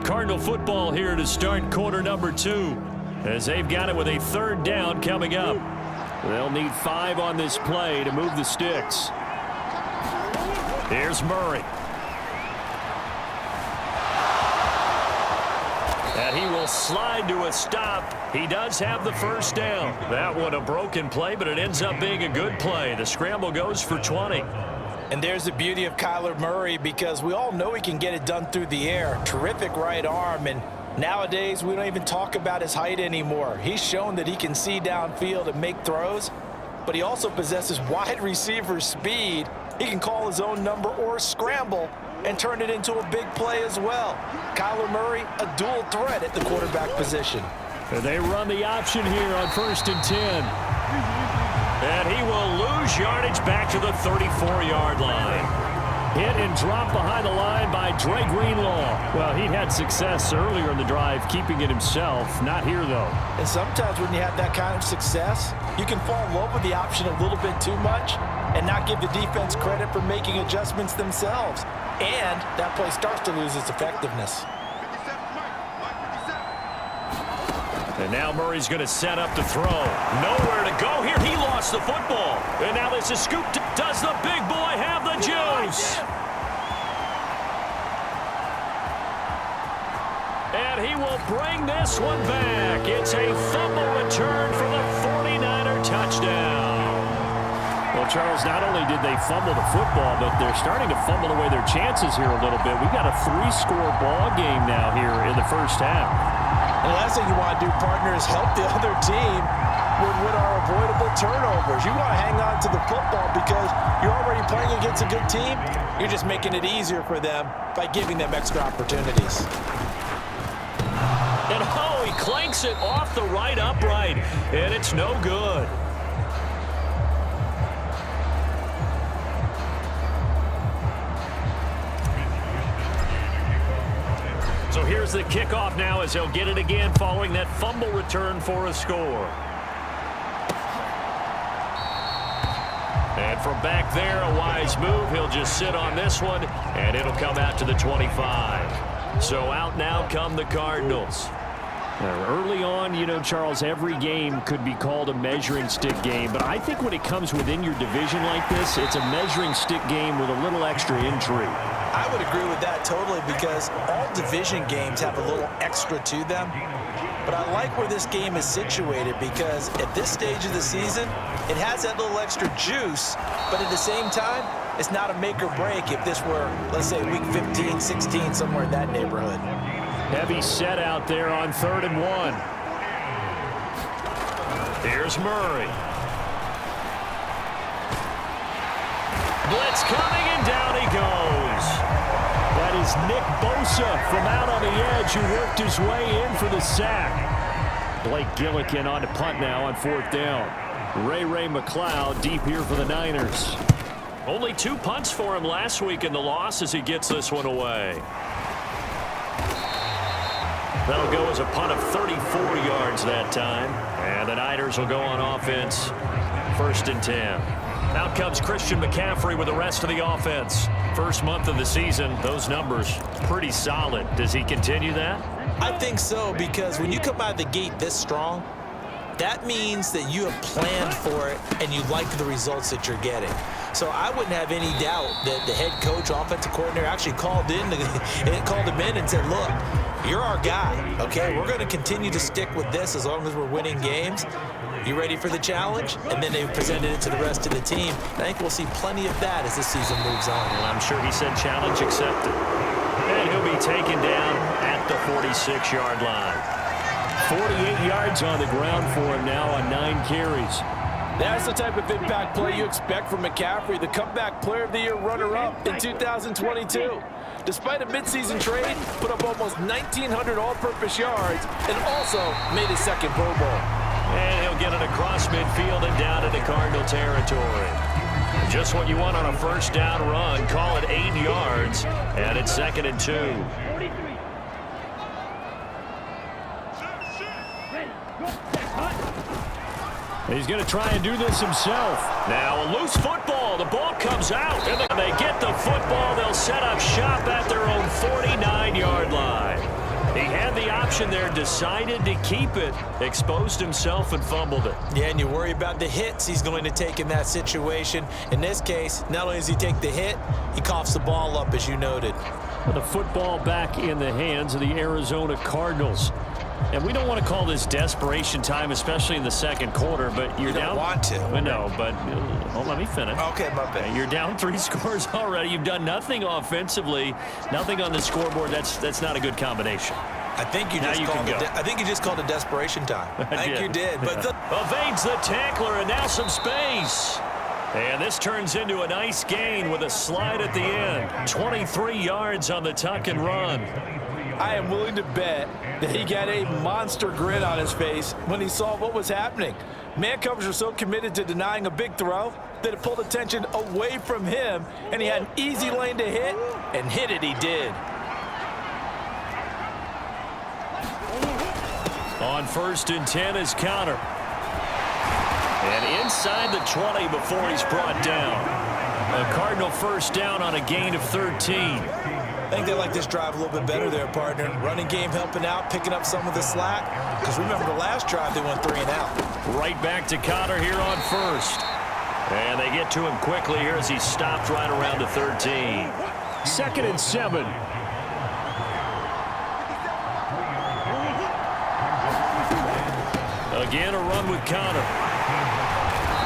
Cardinal football here to start quarter number 2, as they've got it with a 3rd down coming up. They'll need 5 on this play to move the sticks. Here's Murray. And he will slide to a stop. He does have the 1st down. That one a broken play, but it ends up being a good play. The scramble goes for 20. And there's the beauty of Kyler Murray, because we all know he can get it done through the air. Terrific right arm, and nowadays we don't even talk about his height anymore. He's shown that he can see downfield and make throws, but he also possesses wide receiver speed. He can call his own number or scramble and turn it into a big play as well. Kyler Murray, a dual threat at the quarterback position. And they run the option here on 1st and 10. And he will lose yardage back to the 34-yard line. Hit and drop behind the line by Dre Greenlaw. Well, he'd had success earlier in the drive keeping it himself. Not here, though. And sometimes when you have that kind of success, you can fall in love with the option a little bit too much and not give the defense credit for making adjustments themselves. And that play starts to lose its effectiveness. And now Murray's going to set up to throw. Nowhere to go here. He lost the football. And now there's a scoop. Does the big boy have the juice? And he will bring this one back. It's a fumble return for the 49er touchdown. Well, Charles, not only did they fumble the football, but they're starting to fumble away their chances here a little bit. We've got a 3-score ball game now here in the 1st half. And the last thing you want to do, partner, is help the other team with what are avoidable turnovers. You want to hang on to the football because you're already playing against a good team. You're just making it easier for them by giving them extra opportunities. And he clanks it off the right upright, and it's no good. So here's the kickoff now as he'll get it again following that fumble return for a score. And from back there, a wise move. He'll just sit on this one, and it'll come out to the 25. So out now come the Cardinals. Early on, you know, Charles, every game could be called a measuring stick game. But I think when it comes within your division like this, it's a measuring stick game with a little extra intrigue. I would agree with that totally, because all division games have a little extra to them. But I like where this game is situated, because at this stage of the season, it has that little extra juice, but at the same time, it's not a make or break if this were, let's say, week 15, 16, somewhere in that neighborhood. Heavy set out there on 3rd and 1. Here's Murray. Blitz coming, and down he goes. That is Nick Bosa from out on the edge, who worked his way in for the sack. Blake Gillikin on to punt now on 4th down. Ray McLeod deep here for the Niners. Only 2 punts for him last week in the loss as he gets this one away. That'll go as a punt of 34 yards that time. And the Niners will go on offense. 1st and 10. Out comes Christian McCaffrey with the rest of the offense. First month of the season, those numbers pretty solid. Does he continue that? I think so, because when you come out of the gate this strong, that means that you have planned for it and you like the results that you're getting. So I wouldn't have any doubt that the head coach, offensive coordinator, actually called him in and said, look, you're our guy, okay? We're going to continue to stick with this as long as we're winning games. You ready for the challenge? And then they presented it to the rest of the team. I think we'll see plenty of that as the season moves on. And I'm sure he said challenge accepted. And he'll be taken down at the 46-yard line. 48 yards on the ground for him now on 9 carries. That's the type of impact play you expect from McCaffrey, the comeback player of the year runner-up in 2022. Despite a midseason trade, put up almost 1,900 all-purpose yards and also made his 2nd Pro Bowl. And he'll get it across midfield and down into Cardinal territory. Just what you want on a 1st down run. Call it 8 yards, and it's 2nd and 2. He's going to try and do this himself. Now a loose football. The ball comes out, and they get the football. They'll set up shop at their own 49-yard line. He had the option there, decided to keep it, exposed himself and fumbled it. Yeah, and you worry about the hits he's going to take in that situation. In this case, not only does he take the hit, he coughs the ball up, as you noted. The football back in the hands of the Arizona Cardinals. And we don't want to call this desperation time, especially in the second quarter, but you're down. You don't want to. I know, but let me finish. Okay, my bad. You're down 3 scores already. You've done nothing offensively, nothing on the scoreboard. That's not a good combination. I think you just called it desperation time. I think you did. But evades the tackler, and now some space. And this turns into a nice gain with a slide at the end. 23 yards on the tuck and run. I am willing to bet that he got a monster grin on his face when he saw what was happening. Man coverage are so committed to denying a big throw that it pulled attention away from him, and he had an easy lane to hit, and hit it he did. On 1st and 10 is Connor. And inside the 20 before he's brought down. A Cardinal first down on a gain of 13. I think they like this drive a little bit better there, partner. Running game helping out, picking up some of the slack. Because remember the last drive, they went 3 and out. Right back to Connor here on 1st. And they get to him quickly here as he stopped right around the 13. 2nd and 7. Again, a run with Connor.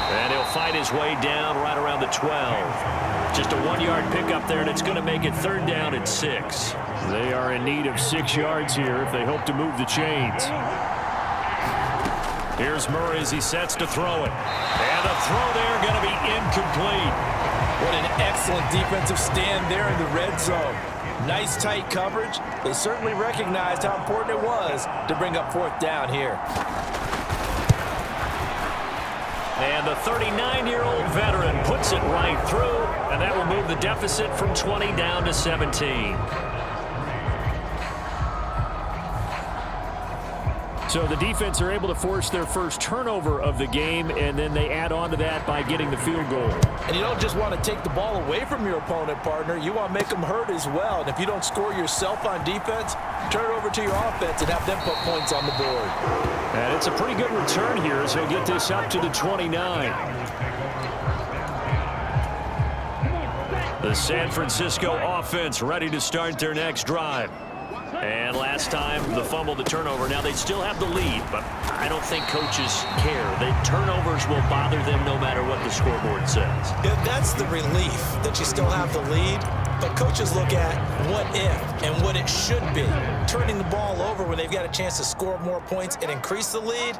And he'll fight his way down right around the 12. Just a 1-yard pickup there, and it's going to make it 3rd down and 6. They are in need of 6 yards here if they hope to move the chains. Here's Murray as he sets to throw it. And the throw there going to be incomplete. What an excellent defensive stand there in the red zone. Nice tight coverage. They certainly recognized how important it was to bring up 4th down here. And the 39-year-old veteran puts it right through, and that will move the deficit from 20 down to 17. So the defense are able to force their first turnover of the game, and then they add on to that by getting the field goal. And you don't just want to take the ball away from your opponent, partner. You want to make them hurt as well. And if you don't score yourself on defense, turn it over to your offense and have them put points on the board. And it's a pretty good return here as he'll get this up to the 29. The San Francisco offense ready to start their next drive. And last time, the fumble, the turnover. Now, they still have the lead, but I don't think coaches care. The turnovers will bother them no matter what the scoreboard says. Yeah, that's the relief, that you still have the lead. But coaches look at what if and what it should be. Turning the ball over when they've got a chance to score more points and increase the lead,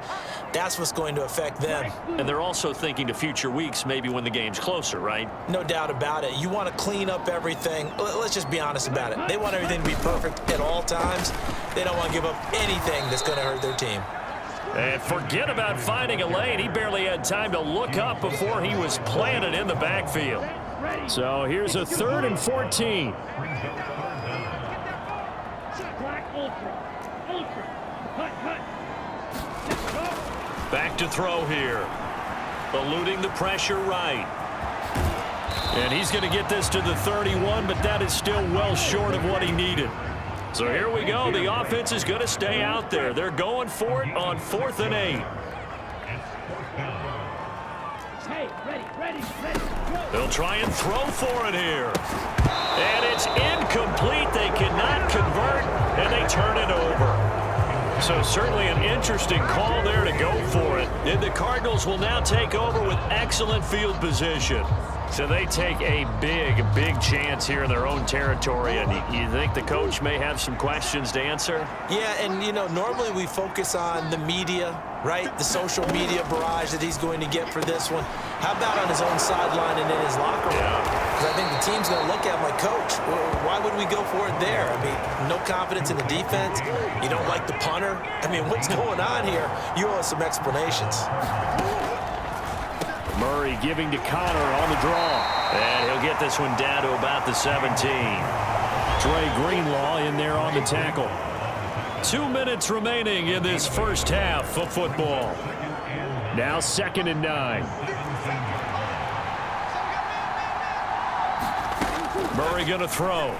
that's what's going to affect them. And they're also thinking to future weeks, maybe when the game's closer, right? No doubt about it. You want to clean up everything. Let's just be honest about it. They want everything to be perfect at all times. They don't want to give up anything that's going to hurt their team. And forget about finding a lane. He barely had time to look up before he was planted in the backfield. So here's a 3rd and 14. Back to throw here. Eluding the pressure right. And he's going to get this to the 31, but that is still well short of what he needed. So here we go. The offense is going to stay out there. They're going for it on 4th and 8. They'll try and throw for it here. And it's incomplete. They cannot convert, and they turn it over. So certainly an interesting call there to go for it. And the Cardinals will now take over with excellent field position. So they take a big chance here in their own territory. And you think the coach may have some questions to answer? Yeah, and, you know, normally we focus on the media, right? The social media barrage that he's going to get for this one. How about on his own sideline and in his locker room? Because I think the team's going to look at him like, Coach, why would we go for it there? I mean, no confidence in the defense. You don't like the punter. I mean, what's going on here? You owe us some explanations. Murray giving to Connor on the draw. And he'll get this one down to about the 17. Trey Greenlaw in there on the tackle. 2 minutes remaining in this first half of football. Now 2nd and 9. Murray going to throw.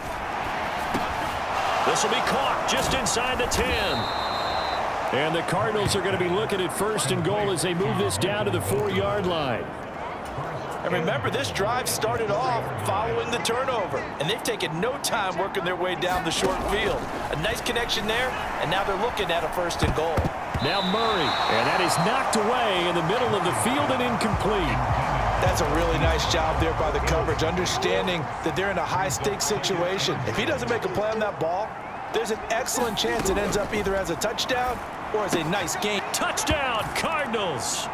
This will be caught just inside the 10. And the Cardinals are going to be looking at 1st and goal as they move this down to the 4-yard line. And remember, this drive started off following the turnover, and they've taken no time working their way down the short field. A nice connection there, and now they're looking at a 1st and goal. Now Murray, and that is knocked away in the middle of the field and incomplete. That's a really nice job there by the coverage, understanding that they're in a high-stakes situation. If he doesn't make a play on that ball, there's an excellent chance it ends up either as a touchdown or as a nice gain. Touchdown, Cardinals!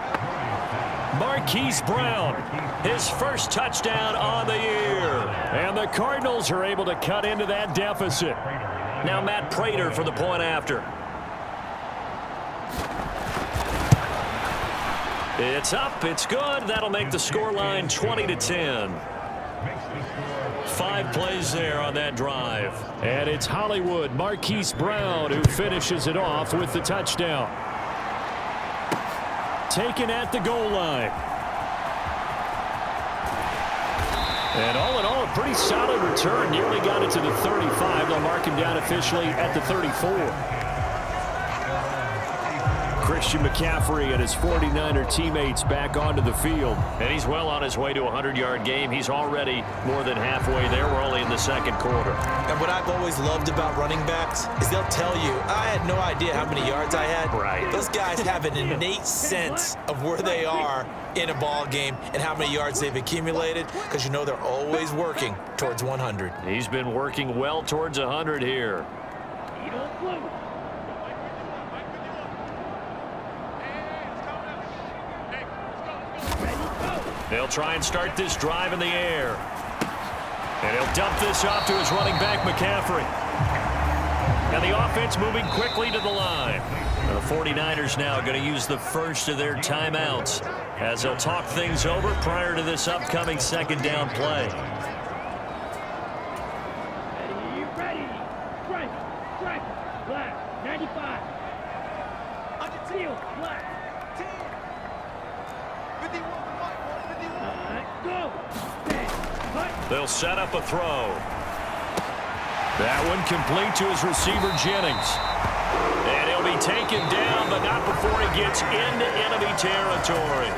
Marquise Brown, his first touchdown on the year. And the Cardinals are able to cut into that deficit. Now Matt Prater for the point after. It's up, it's good. That'll make the scoreline 20-10. 5 plays there on that drive. And it's Hollywood Marquise Brown who finishes it off with the touchdown. Taken at the goal line. And all in all, a pretty solid return. Nearly got it to the 35. They'll mark him down officially at the 34. Christian McCaffrey and his 49er teammates back onto the field. And he's well on his way to a 100-yard game. He's already more than halfway there. We're only in the 2nd quarter. And what I've always loved about running backs is they'll tell you, I had no idea how many yards I had. Right. Those guys have an innate sense of where they are in a ball game and how many yards they've accumulated, because you know they're always working towards 100. He's been working well towards 100 here. They'll try and start this drive in the air. And he'll dump this off to his running back, McCaffrey. And the offense moving quickly to the line. And the 49ers now going to use the first of their timeouts as they'll talk things over prior to this upcoming 2nd down play. Ready. Strike. Black. 95. Until black. 10. 51. Go. They'll set up a throw. That one complete to his receiver, Jennings. And he'll be taken down, but not before he gets into enemy territory.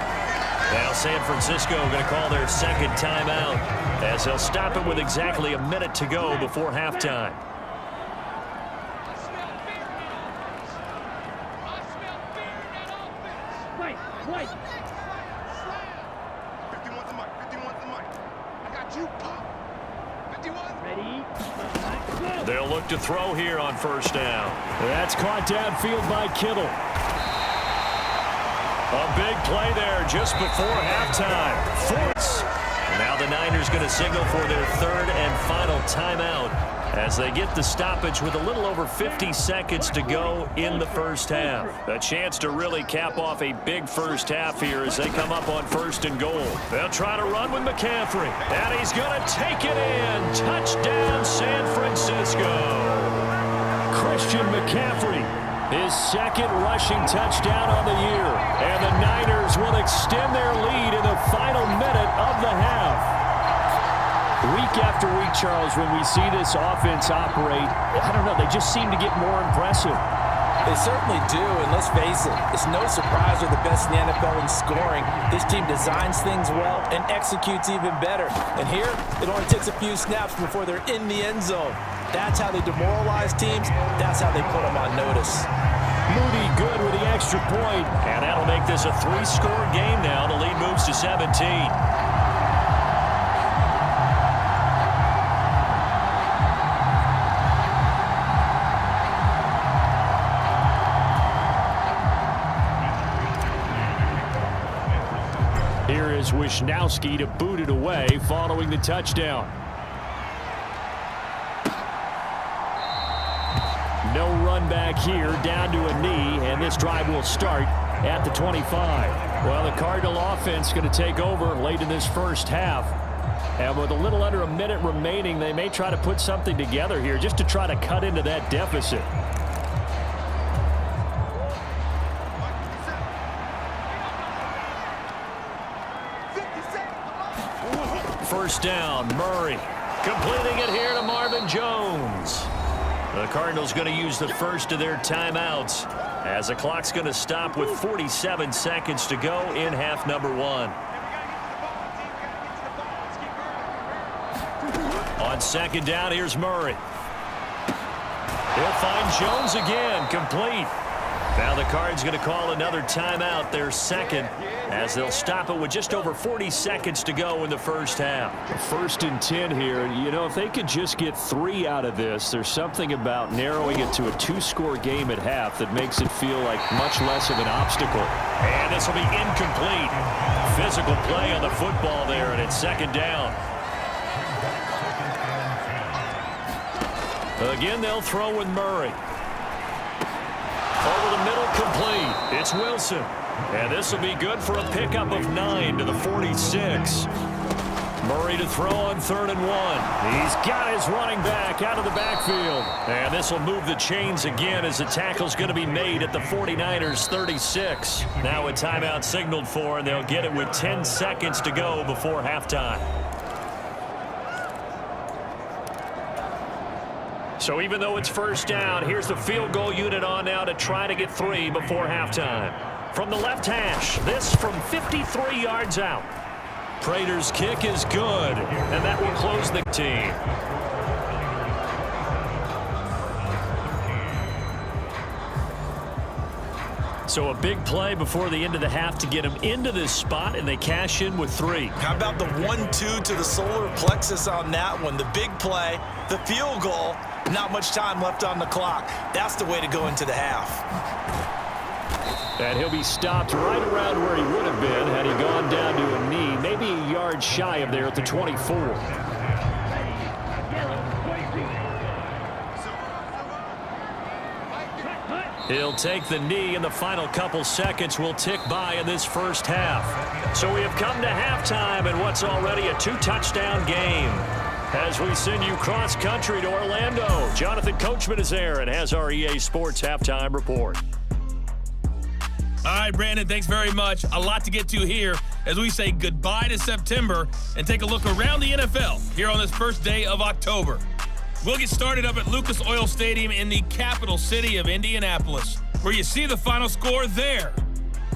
Now San Francisco going to call their 2nd timeout as they'll stop it with exactly a minute to go before halftime. Wait. They'll look to throw here on 1st down. That's caught downfield by Kittle. A big play there just before halftime. Now the Niners going to signal for their 3rd and final timeout as they get the stoppage with a little over 50 seconds to go in the 1st half. A chance to really cap off a big 1st half here as they come up on 1st and goal. They'll try to run with McCaffrey, and he's going to take it in. Touchdown, San Francisco. Christian McCaffrey, his 2nd rushing touchdown on the year. And the Niners will extend their lead in the final minute of the half. Week after week, Charles, when we see this offense operate, I don't know, they just seem to get more impressive. They certainly do, and let's face it, it's no surprise they're the best in the NFL in scoring. This team designs things well and executes even better. And here, it only takes a few snaps before they're in the end zone. That's how they demoralize teams. That's how they put them on notice. Moody good with the extra point, and that'll make this a 3-score game now. The lead moves to 17. Here is Wisnowski to boot it away following the touchdown. No run back here, down to a knee, and this drive will start at the 25. Well, the Cardinal offense going to take over late in this 1st half. And with a little under a minute remaining, they may try to put something together here just to try to cut into that deficit. First down, Murray completing it here to Marvin Jones. The Cardinals going to use the first of their timeouts as the clock's going to stop with 47 seconds to go in half number 1. On second down, here's Murray. He'll find Jones again, complete. Now the Cards going to call another timeout, their second, as they'll stop it with just over 40 seconds to go in the first half. 1st and 10 here. You know, if they could just get 3 out of this, there's something about narrowing it to a 2-score game at half that makes it feel like much less of an obstacle. And this will be incomplete. Physical play on the football there, and it's second down. Again, they'll throw with Murray. Over the middle, complete. It's Wilson. And this will be good for a pickup of 9 to the 46. Murray to throw on 3rd and 1. He's got his running back out of the backfield. And this will move the chains again as the tackle's going to be made at the 49ers 36. Now a timeout signaled for, and they'll get it with 10 seconds to go before halftime. So even though it's first down, here's the field goal unit on now to try to get 3 before halftime. From the left hash, this from 53 yards out. Prater's kick is good, and that will close the team. So a big play before the end of the half to get him into this spot, and they cash in with 3. How about the 1-2 to the solar plexus on that one? The big play, the field goal, not much time left on the clock. That's the way to go into the half. And he'll be stopped right around where he would have been had he gone down to a knee, maybe a yard shy of there at the 24. He'll take the knee, and the final couple seconds will tick by in this first half. So we have come to halftime in what's already a 2-touchdown game. As we send you cross-country to Orlando, Jonathan Coachman is there and has our EA Sports Halftime Report. All right, Brandon, thanks very much. A lot to get to here as we say goodbye to September and take a look around the NFL here on this first day of October. We'll get started up at Lucas Oil Stadium in the capital city of Indianapolis, where you see the final score there.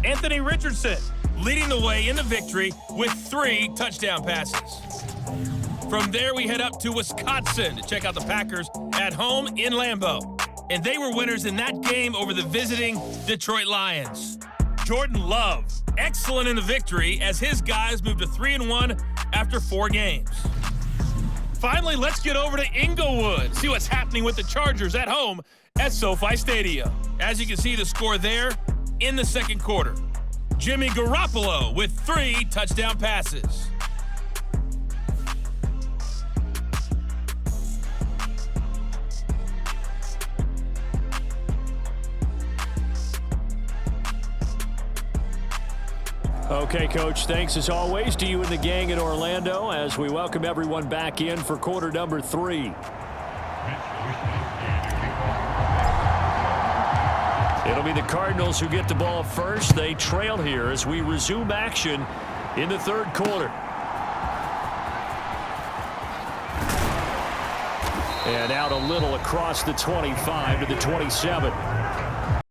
Anthony Richardson leading the way in the victory with 3 touchdown passes. From there, we head up to Wisconsin to check out the Packers at home in Lambeau. And they were winners in that game over the visiting Detroit Lions. Jordan Love, excellent in the victory as his guys moved to 3-1 after 4 games. Finally, let's get over to Inglewood, see what's happening with the Chargers at home at SoFi Stadium. As you can see the score there in the second quarter. Jimmy Garoppolo with 3 touchdown passes. Okay, Coach, thanks as always to you and the gang in Orlando as we welcome everyone back in for quarter number 3. It'll be the Cardinals who get the ball first. They trail here as we resume action in the third quarter. And out a little across the 25 to the 27.